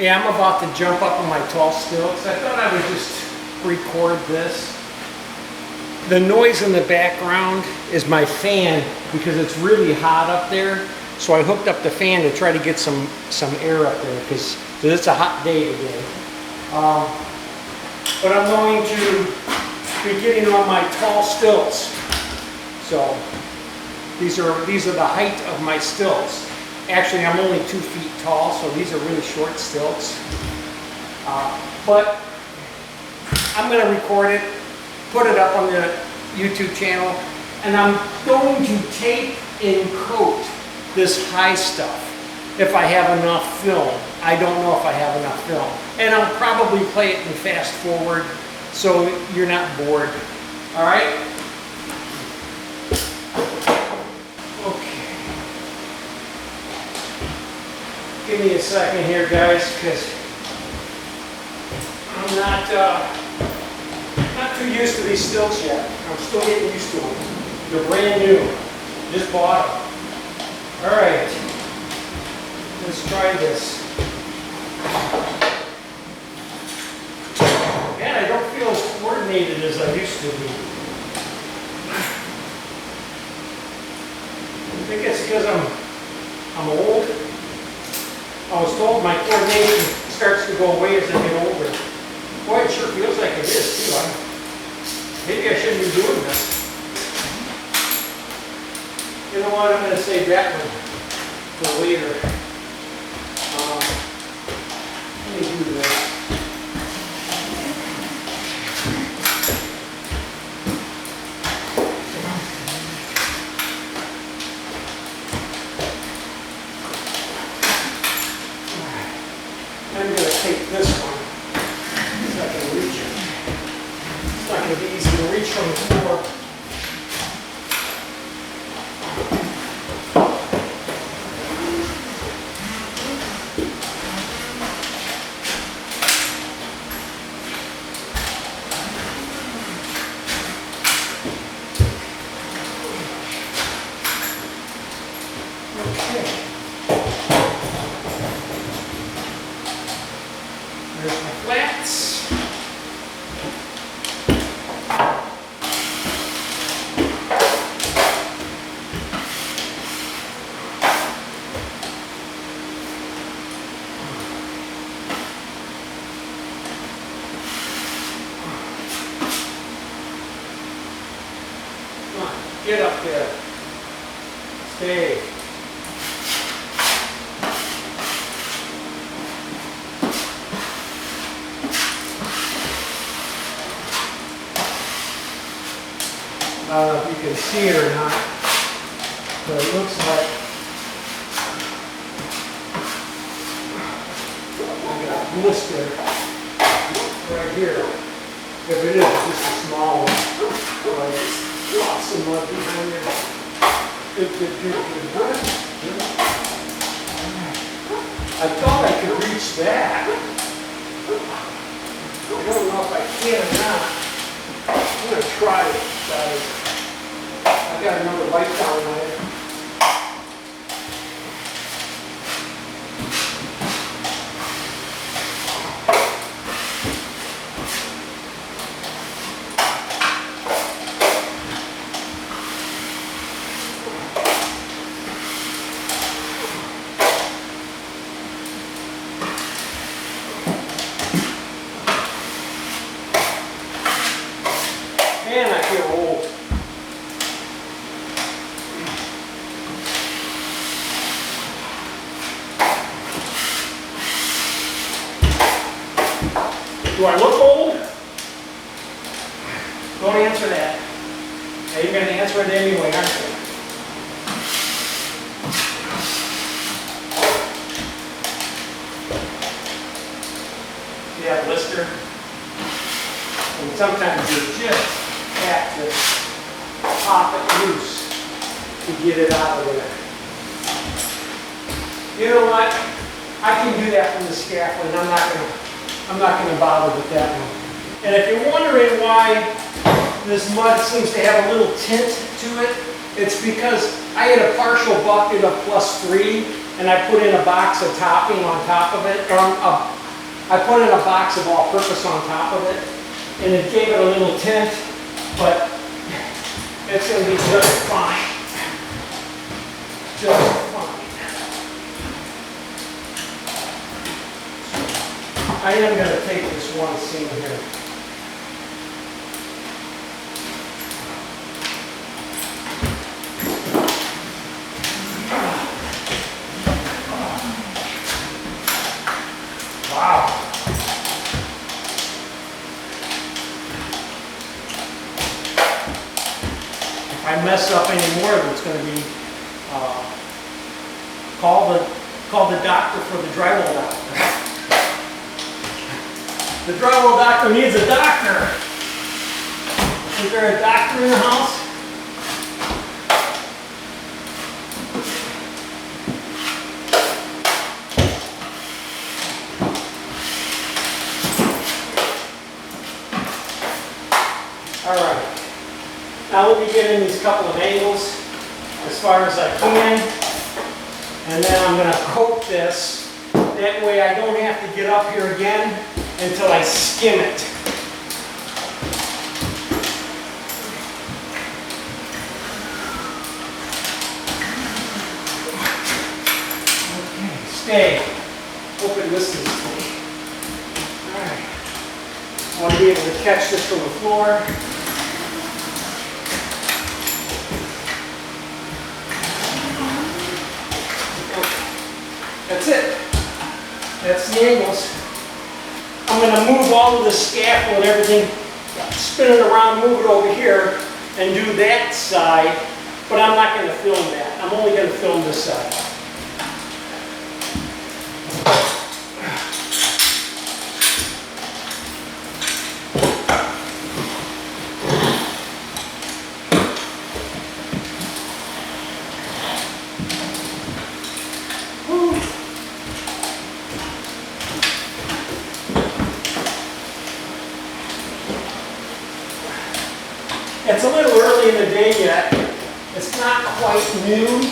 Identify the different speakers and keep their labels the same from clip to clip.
Speaker 1: Yeah, I'm about to jump up on my tall stilts. I thought I would just record this. The noise in the background is my fan because it's really hot up there. So I hooked up the fan to try to get some air up there because it's a hot day today. But I'm going to be getting on my tall stilts. So these are the height of my stilts. Actually, I'm only 2 feet tall, so these are really short stilts. But I'm going to record it, put it up on the YouTube channel, and I'm going to tape and coat this high stuff if I have enough film. I don't know if I have enough film. And I'll probably play it in fast forward so you're not bored. All right? Okay. Give me a second here, guys, because I'm not too used to these stilts yet. I'm still getting used to them. They're brand new. Just bought them. All right. Let's try this. Man, I don't feel as coordinated as I used to be. I think it's because I'm old. I was told my coordination starts to go away as I get older. Boy, it sure feels like it is too. Maybe I shouldn't be doing this. You know what? I'm going to save that one for later. Let me do this. I'm going to take this one so I can reach it. It's not going to be easy to reach from the floor. Okay. There's my flats. Come on, get up there. Stay. I don't know if you can see it or not, but it looks like I got a blister right here. If it is, it's just a small one. Like, lots of mud behind there. Good. I thought I could reach that. I don't know if I can or not. I'm going to try it, guys. I got another light down there. Man, I feel old. Do I look old? Don't answer that. Now you're going to answer it anyway, aren't you? See that blister? And sometimes you just have to pop it loose to get it out of there. You know what? I can do that from the scaffold. I'm not going to bother with that one. And if you're wondering why this mud seems to have a little tint to it, it's because I had a partial bucket of +3 and I put in a box of topping on top of it, or I put in a box of all-purpose on top of it, and it gave it a little tint, but it's going to be just fine. Just fine. I am going to take this one seam here. Wow. If I mess up any more, it's going to be call the doctor for the drywall doctor. The drywall doctor needs a doctor. Is there a doctor in the house? All right. Now let me get in these couple of angles as far as I can. And then I'm going to coat this. That way I don't have to get up here again until I skim it. Okay, stay. Open this way. Alright. I want to be able to catch this from the floor. That's it. That's the angles. I'm going to move all of the scaffold and everything, spin it around, move it over here, and do that side, but I'm not going to film that. I'm only going to film this side. It's a little early in the day yet. It's not quite noon.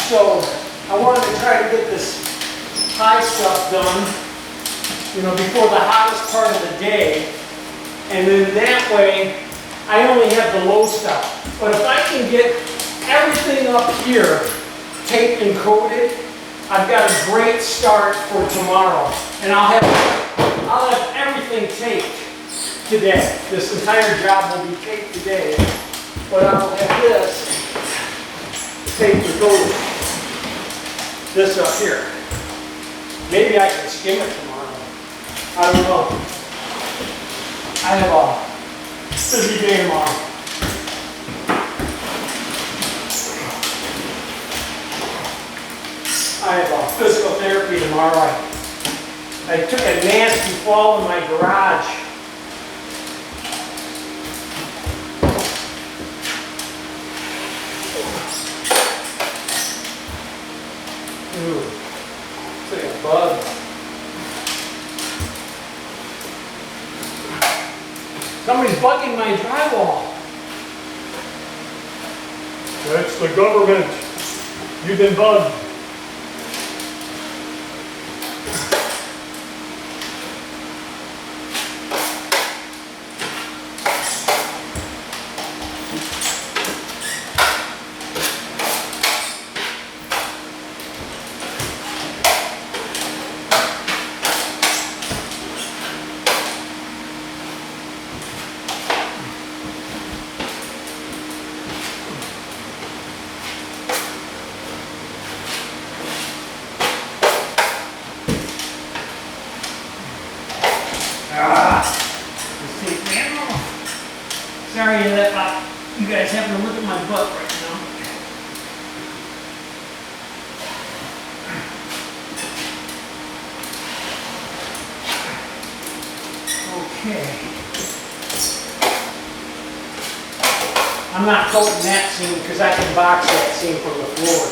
Speaker 1: So I wanted to try to get this high stuff done, before the hottest part of the day. And then that way, I only have the low stuff. But if I can get everything up here taped and coated, I've got a great start for tomorrow. And I'll have everything taped today. This entire job will be taped today, but I will have this taped and coated. This up here. Maybe I can skim it tomorrow. I don't know. I have a busy day tomorrow. I have a physical therapy tomorrow. I took a nasty fall in my garage. Ooh, it's like a bug. Somebody's bugging my drywall.
Speaker 2: That's the government. You've been bugged.
Speaker 1: Sorry that you guys having to look at my butt right now. Okay. I'm not coating that seam because I can box that seam from the floor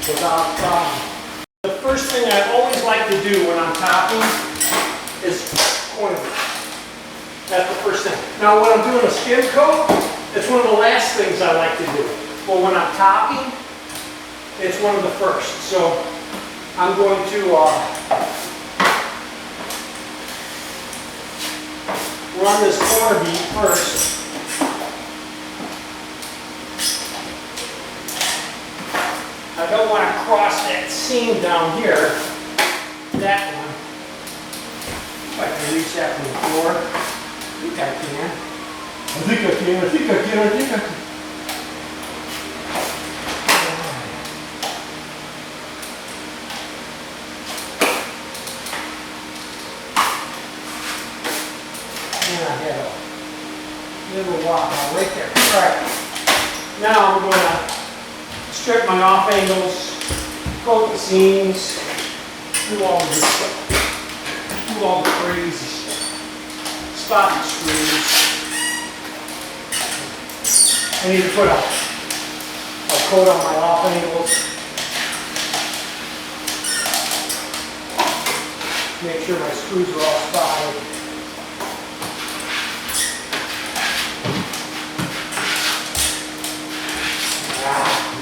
Speaker 1: without a problem. The first thing I always like to do when I'm topping is corner it. That's the first thing. Now when I'm doing a skim coat, it's one of the last things I like to do. But when I'm topping, It's one of the first. So I'm going to run this corner bead first. I don't want to cross that seam down here. That one. If I can reach that from the floor. I think I can.
Speaker 2: I think I can.
Speaker 1: And I had a little walk out right there. Alright. Now I'm going to strip my off angles, coat the seams, do all this stuff. Do all the crazy stuff. Spot the screws. I need to put a coat on my off angles. Make sure my screws are all spotted.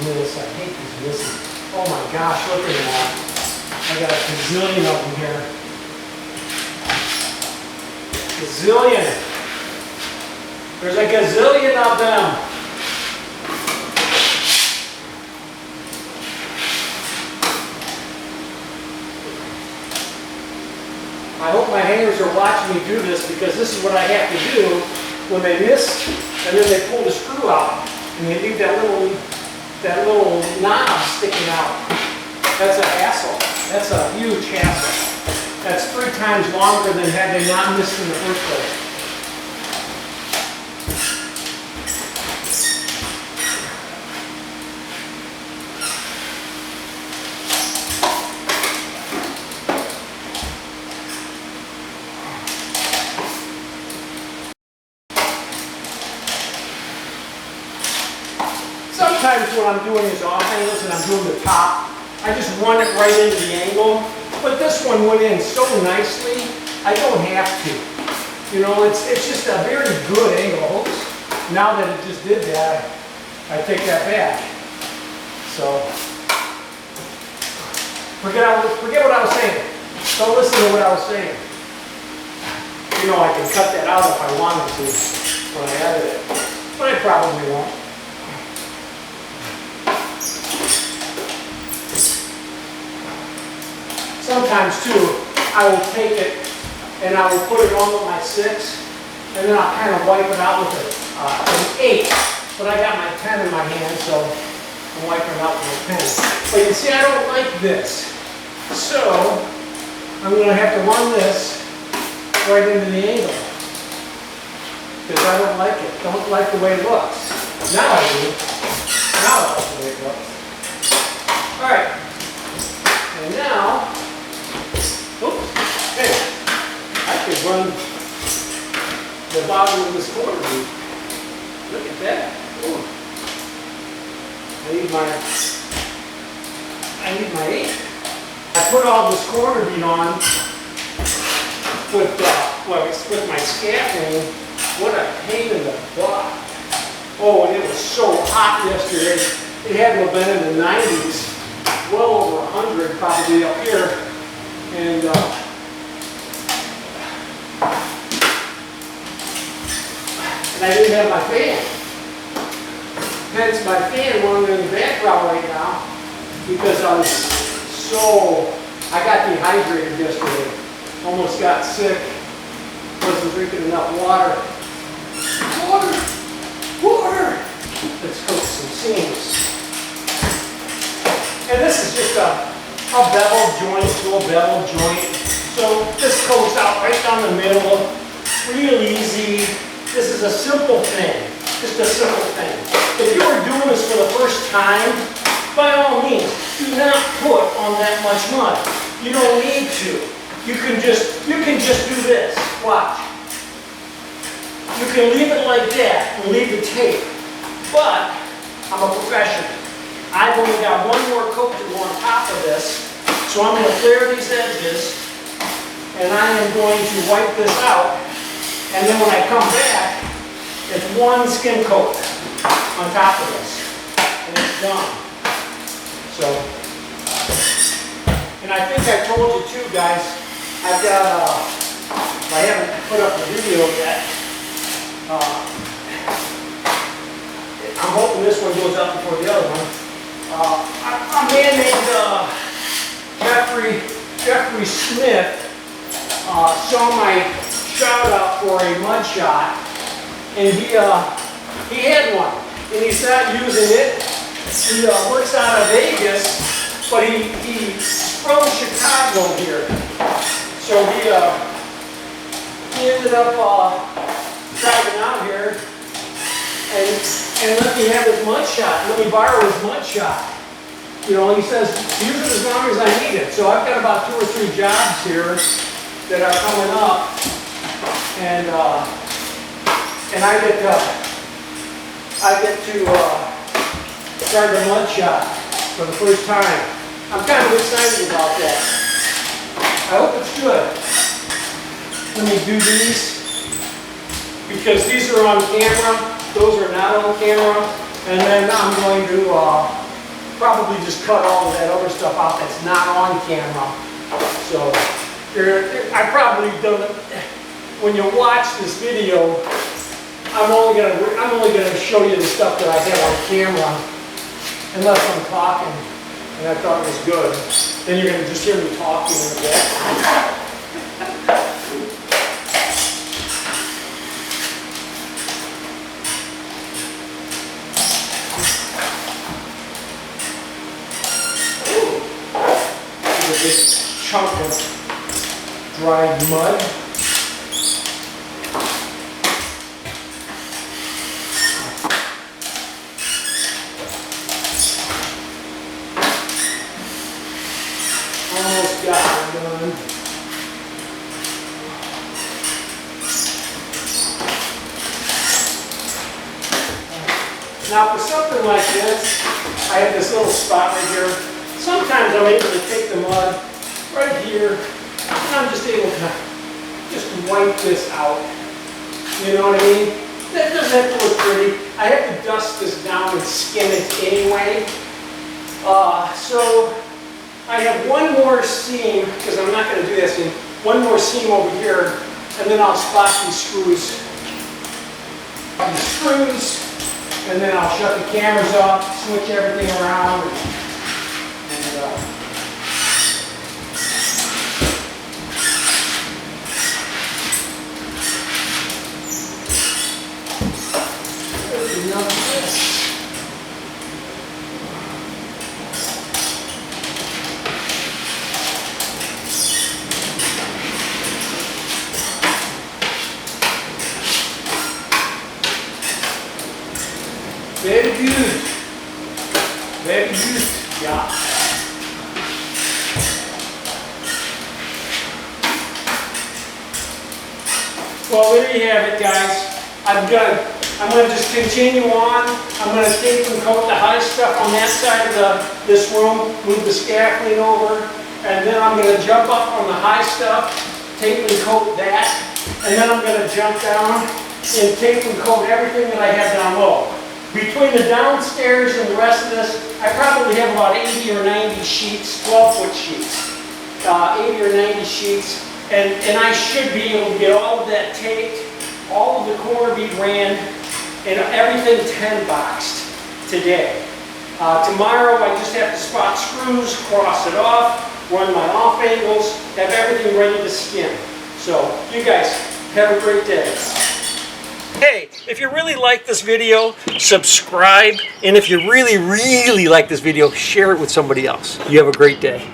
Speaker 1: This, I hate these missing. Oh my gosh, look at that. I got a gazillion of them here. Gazillion. There's a gazillion of them. I hope my hangers are watching me do this, because this is what I have to do when they miss and then they pull the screw out and they leave that little knob sticking out. That's a hassle. That's a huge hassle. That's 3 times longer than had they not missed in the first place. Sometimes when I'm doing these off angles and I'm doing the top, I just run it right into the angle. But this one went in so nicely, I don't have to. You know, it's just a very good angle. Oops. Now that it just did that, I take that back. So, forget what I was saying. Don't listen to what I was saying. You know, I can cut that out if I wanted to when I edit it, but I probably won't. Sometimes too, I will take it and I will put it on with my 6, and then I'll kind of wipe it out with an 8. But I got my 10 in my hand, so I'm wiping it out with my 10. But you see, I don't like this. So, I'm going to have to run this right into the angle. Because I don't like it. Don't like the way it looks. Now I do. Now I like the way it looks. Alright. And now, oops, hey, I could run the bottom of this corner bead. Look at that. Ooh. I need my 8. I put all this corner bead on with my scaffolding. What a pain in the butt. Oh, and it was so hot yesterday. It had to have been in the 90s. Well over 100 probably up here, and I didn't have my fan. Hence my fan running in the background right now, because I got dehydrated yesterday. Almost got sick. Wasn't drinking enough water. Water! Let's coat some seams. And this is just a bevel joint, little bevel joint. So this coats out right down the middle, real easy. This is a simple thing, just a simple thing. If you are doing this for the first time, by all means, do not put on that much mud. You don't need to. You can just do this. Watch. You can leave it like that and leave the tape. But I'm a professional. I've only got one more coat to go on top of this, so I'm going to clear these edges, and I am going to wipe this out, and then when I come back, it's one skim coat on top of this, and it's done. So, and I think I told you too, guys, I've got, I haven't put up the video yet. I'm hoping this one goes up before the other one. A man named Jeffrey Smith saw my shout out for a mud shot, and he had one, and he's not using it. He works out of Vegas, but he's from Chicago here, so he ended up driving out here and let me have his mud shot. Let me borrow his mud shot. You know, he says, use it as long as I need it. So I've got about 2 or 3 jobs here that are coming up, and I get to try the mud shot for the first time. I'm kind of excited about that. I hope it's good. Let me do these, because these are on camera. Those are not on camera. And then I'm going to probably just cut all of that other stuff out that's not on camera. So I probably done it. When you watch this video, I'm only gonna show you the stuff that I have on camera, unless I'm talking and I thought it was good. Then you're gonna just hear me talking in a bit. This chunk of dried mud. Almost got it done. Now for something like this, I have this little spot right here. Sometimes I'm able to take the mud right here, and I'm just able to just wipe this out. You know what I mean? That doesn't have to look pretty. I have to dust this down and skim it anyway. So I have one more seam, because I'm not going to do this, and one more seam over here, and then I'll spot these screws. And then I'll shut the cameras off, switch everything around. Very good. Very good. Yeah. Well, there you have it, guys. I'm going to just continue on. I'm going to tape and coat the high stuff on that side of this room, move the scaffolding over, and then I'm going to jump up on the high stuff, tape and coat that, and then I'm going to jump down and tape and coat everything that I have down low. Between the downstairs and the rest of this, I probably have about 80 or 90 sheets, 12-foot sheets, 80 or 90 sheets, and I should be able to get all of that taped, all of the corner bead ran, and everything 10-boxed today. Tomorrow I just have to spot screws, cross it off, run my off angles, have everything ready to skim. So you guys have a great day. Hey, if you really like this video, subscribe, and if you really, really like this video, share it with somebody else. You have a great day.